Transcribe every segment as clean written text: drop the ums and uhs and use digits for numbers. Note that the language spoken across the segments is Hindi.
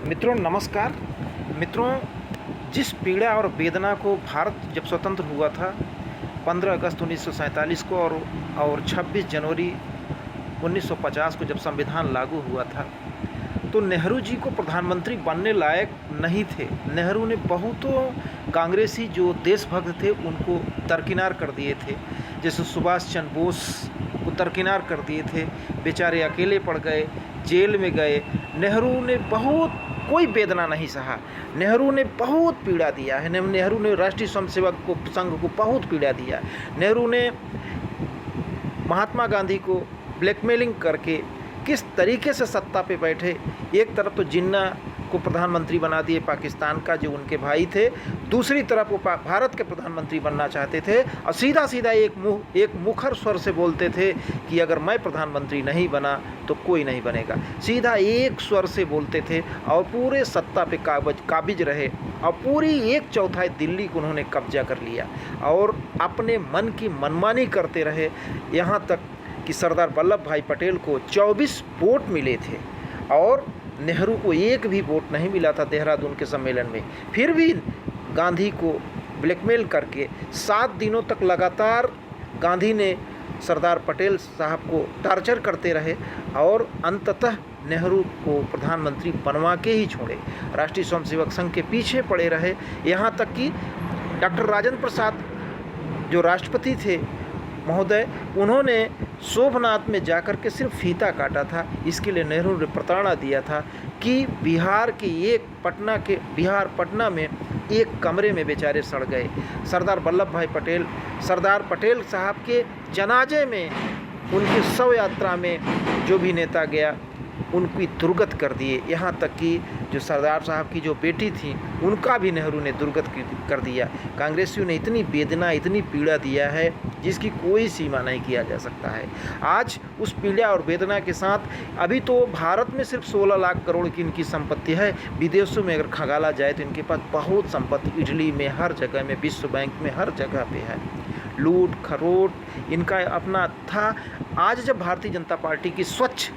मित्रों नमस्कार। मित्रों, जिस पीड़ा और वेदना को भारत जब स्वतंत्र हुआ था 15 अगस्त 1947 को और 26 जनवरी 1950 को जब संविधान लागू हुआ था, तो नेहरू जी को प्रधानमंत्री बनने लायक नहीं थे। नेहरू ने बहुतों कांग्रेसी जो देशभक्त थे उनको दरकिनार कर दिए थे। जैसे सुभाष चंद्र बोस को दरकिनार कर दिए थे, बेचारे अकेले पड़ गए, जेल में गए। नेहरू ने कोई वेदना नहीं सहा। नेहरू ने बहुत पीड़ा दिया है। नेहरू ने राष्ट्रीय स्वयंसेवक संघ को बहुत पीड़ा दिया। नेहरू ने महात्मा गांधी को ब्लैकमेलिंग करके किस तरीके से सत्ता पे बैठे। एक तरफ तो जिन्ना को प्रधानमंत्री बना दिए पाकिस्तान का, जो उनके भाई थे, दूसरी तरफ वो भारत के प्रधानमंत्री बनना चाहते थे और सीधा सीधा एक मुखर स्वर से बोलते थे कि अगर मैं प्रधानमंत्री नहीं बना तो कोई नहीं बनेगा। सीधा एक स्वर से बोलते थे और पूरे सत्ता पे काबिज रहे और पूरी 1/4 दिल्ली को उन्होंने कब्जा कर लिया और अपने मन की मनमानी करते रहे। यहाँ तक कि सरदार वल्लभ भाई पटेल को 24 वोट मिले थे और नेहरू को एक भी वोट नहीं मिला था देहरादून के सम्मेलन में। फिर भी गांधी को ब्लैकमेल करके 7 दिनों तक लगातार गांधी ने सरदार पटेल साहब को टार्चर करते रहे और अंततः नेहरू को प्रधानमंत्री बनवा के ही छोड़े। राष्ट्रीय स्वयंसेवक संघ के पीछे पड़े रहे। यहाँ तक कि डॉक्टर राजेंद्र प्रसाद जो राष्ट्रपति थे महोदय, उन्होंने सोमनाथ में जाकर के सिर्फ फीता काटा था। इसके लिए नेहरू ने प्रताड़ना दिया था कि बिहार पटना में एक कमरे में बेचारे सड़ गए। सरदार वल्लभ भाई पटेल, सरदार पटेल साहब के जनाजे में, उनकी शव यात्रा में जो भी नेता गया उनकी दुर्गत कर दिए। यहाँ तक कि जो सरदार साहब की जो बेटी थी उनका भी नेहरू ने दुर्गत कर दिया। कांग्रेसियों ने इतनी वेदना, इतनी पीड़ा दिया है जिसकी कोई सीमा नहीं किया जा सकता है। आज उस पीड़ा और वेदना के साथ अभी तो भारत में सिर्फ 16 लाख करोड़ की इनकी संपत्ति है। विदेशों में अगर खंगाला जाए तो इनके पास बहुत संपत्ति, इटली में, हर जगह में, विश्व बैंक में, हर जगह पे है। लूट खरोट इनका अपना था। आज जब भारतीय जनता पार्टी की स्वच्छ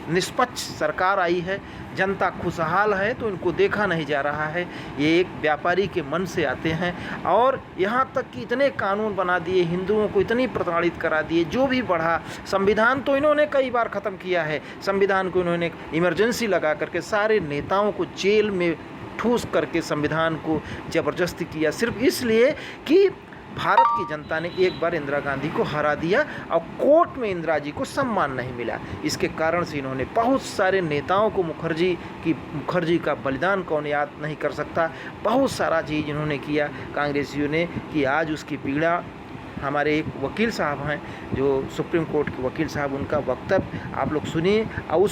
निष्पक्ष सरकार आई है, जनता खुशहाल है, तो इनको देखा नहीं जा रहा है। ये एक व्यापारी के मन से आते हैं और यहाँ तक कि इतने कानून बना दिए, हिंदुओं को इतनी प्रताड़ित करा दिए। जो भी बढ़ा, संविधान तो इन्होंने कई बार ख़त्म किया है। संविधान को इन्होंने इमरजेंसी लगा करके सारे नेताओं को जेल में ठूस करके संविधान को ज़बरदस्ती किया, सिर्फ इसलिए कि भारत की जनता ने एक बार इंदिरा गांधी को हरा दिया और कोर्ट में इंदिरा जी को सम्मान नहीं मिला। इसके कारण से इन्होंने बहुत सारे नेताओं को, मुखर्जी का बलिदान कौन याद नहीं कर सकता, बहुत सारा चीज़ इन्होंने किया कांग्रेसियों ने, कि आज उसकी पीड़ा। हमारे एक वकील साहब हैं जो सुप्रीम कोर्ट के वकील साहब, उनका वक्तव्य आप लोग सुनिए और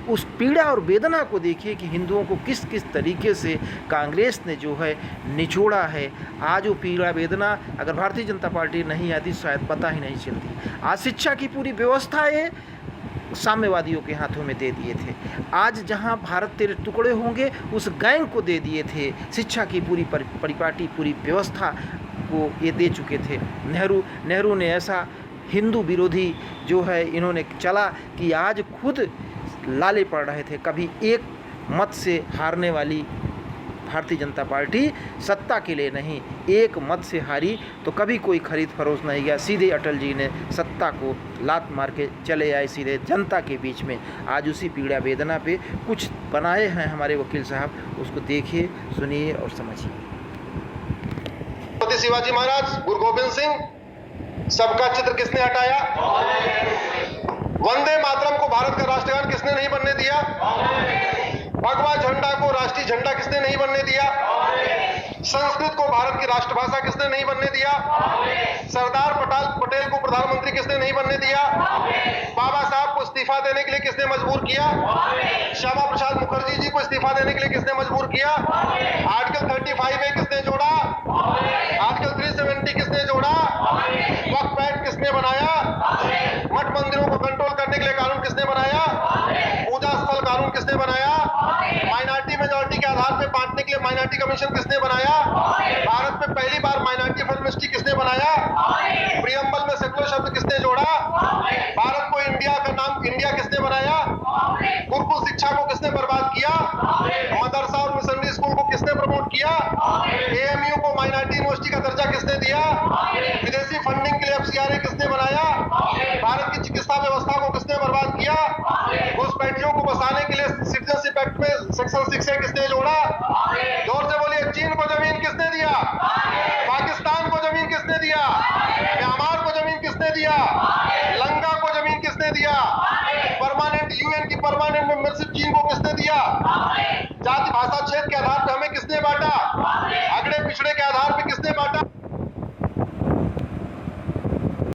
उस पीड़ा और वेदना को देखिए कि हिंदुओं को किस किस तरीके से कांग्रेस ने जो है निचोड़ा है। आज वो पीड़ा वेदना अगर भारतीय जनता पार्टी नहीं आती शायद पता ही नहीं चलती। आज शिक्षा की पूरी व्यवस्था ये साम्यवादियों के हाथों में दे दिए थे। आज जहां भारत तेरे टुकड़े होंगे उस गैंग को दे दिए थे। शिक्षा की पूरी परिपाटी, पूरी व्यवस्था को ये दे चुके थे। नेहरू ने ऐसा हिंदू विरोधी जो है इन्होंने चला कि आज खुद लाले पड़ रहे थे। कभी एक मत से हारने वाली भारतीय जनता पार्टी सत्ता के लिए नहीं, एक मत से हारी तो कभी कोई खरीद फरोख्त नहीं गया। सीधे अटल जी ने सत्ता को लात मार के चले आए सीधे जनता के बीच में। आज उसी पीड़ा वेदना पे कुछ बनाए हैं हमारे वकील साहब, उसको देखिए, सुनिए और समझिए। शिवाजी महाराज, गुरु गोविंद सिंह, सबका चित्र किसने हटाया? वंदे मातरम को भारत का राष्ट्रगान किसने नहीं बनने दिया? भगवा झंडा को राष्ट्रीय झंडा किसने नहीं बनने दिया? संस्कृत को भारत की राष्ट्रभाषा किसने नहीं बनने दिया? सरदार पटेल को प्रधानमंत्री किसने नहीं बनने दिया? बाबा साहब को इस्तीफा देने के लिए किसने मजबूर किया? श्यामा प्रसाद मुखर्जी जी को इस्तीफा देने के लिए किसने मजबूर किया? आर्टिकल 35A किसने जोड़ा? आर्टिकल 370 किसने जोड़ा? वक्फ एक्ट किसने बनाया? मठ मंदिरों को कंट्रोल करने के लिए कानून किसने बनाया? पूजा स्थल कानून किसने बनाया? माइनॉरिटी मेजॉरिटी के आधार पर बांटने के लिए माइनॉरिटी कमीशन किसने बनाया? भारत में पहली बार माइनॉरिटी मिनिस्ट्री किसने बनाया? प्रियम्बल में सेकुलर शब्द किसने जोड़ा? भारत को इंडिया का नाम इंडिया किसने बनाया? गुरुकुल शिक्षा को किसने बर्बाद किया? किया? एएमयू को माइनॉरिटी यूनिवर्सिटी का दर्जा किसने दिया? विदेशी फंडिंग के लिए एफसीआरए किसने बनाया? भारत की चिकित्सा व्यवस्था को किसने बर्बाद किया? घुसपैठियों को बसाने के लिए सिटीजनशिप एक्ट में सेक्शन 6 किसने जोड़ा? जोर से बोलिए, चीन को जमीन किसने दिया? पाकिस्तान को जमीन किसने दिया? म्यांमार को जमीन किसने दिया? लंका को जमीन किसने दिया? परमानेंट यूएन की परमानेंट मेंबरशिप चीन को किसने दिया? जाति भाषा क्षेत्र के आधार पर हमें किसने बांटा? अगड़े पिछड़े के आधार पर किसने बांटा?